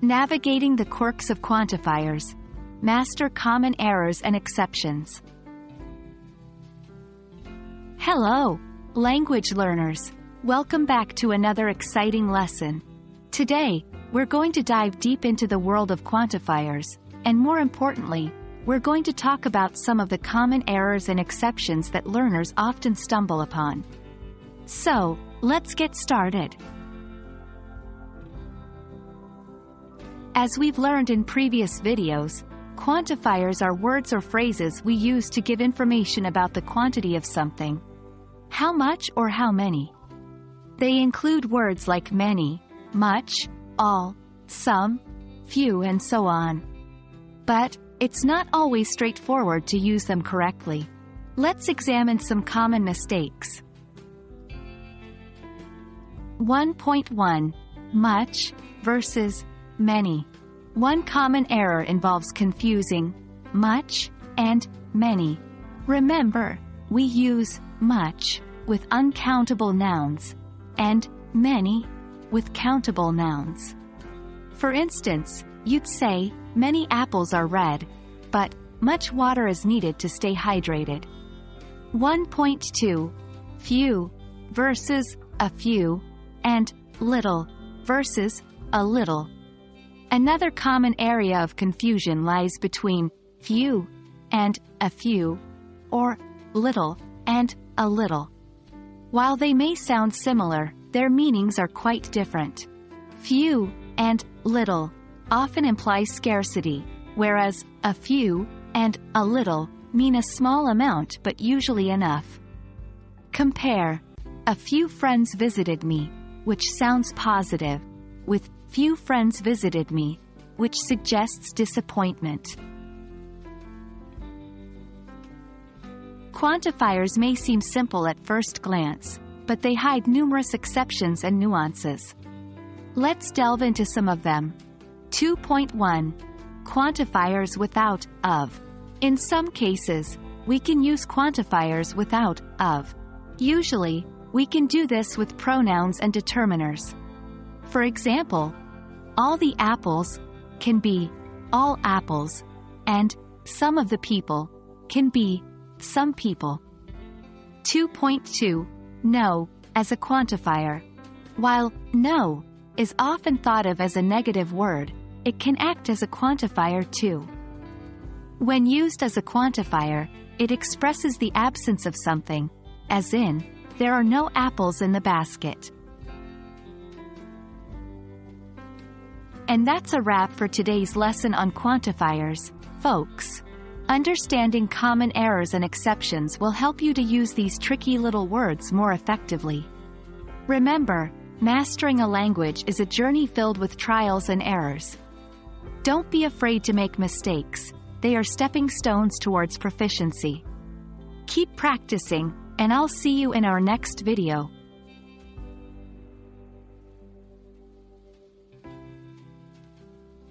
Navigating the Quirks of Quantifiers. Master common errors and exceptions. Hello, language learners. Welcome back to another exciting lesson. Today, we're going to dive deep into the world of quantifiers, and more importantly, we're going to talk about some of the common errors and exceptions that learners often stumble upon. So, let's get started. As we've learned in previous videos, quantifiers are words or phrases we use to give information about the quantity of something. How much or how many. They include words like many, much, all, some, few, and so on. But it's not always straightforward to use them correctly. Let's examine some common mistakes. 1.1. Much versus many. One common error involves confusing much and many. Remember, we use much with uncountable nouns and many with countable nouns. For instance, you'd say, many apples are red, but much water is needed to stay hydrated. 1.2. Few versus a few, and little versus a little. Another common area of confusion lies between few and a few, or little and a little. While they may sound similar, their meanings are quite different. Few and little often imply scarcity, whereas a few and a little mean a small amount but usually enough. Compare, a few friends visited me, which sounds positive, with few friends visited me, which suggests disappointment. Quantifiers may seem simple at first glance, but they hide numerous exceptions and nuances. Let's delve into some of them. 2.1. Quantifiers without of. In some cases, we can use quantifiers without of. Usually, we can do this with pronouns and determiners. For example, all the apples can be all apples, and some of the people can be some people. 2.2. No as a quantifier. While no is often thought of as a negative word, it can act as a quantifier too. When used as a quantifier, it expresses the absence of something, as in, there are no apples in the basket. And that's a wrap for today's lesson on quantifiers, folks. Understanding common errors and exceptions will help you to use these tricky little words more effectively. Remember, mastering a language is a journey filled with trials and errors. Don't be afraid to make mistakes. They are stepping stones towards proficiency. Keep practicing, and I'll see you in our next video.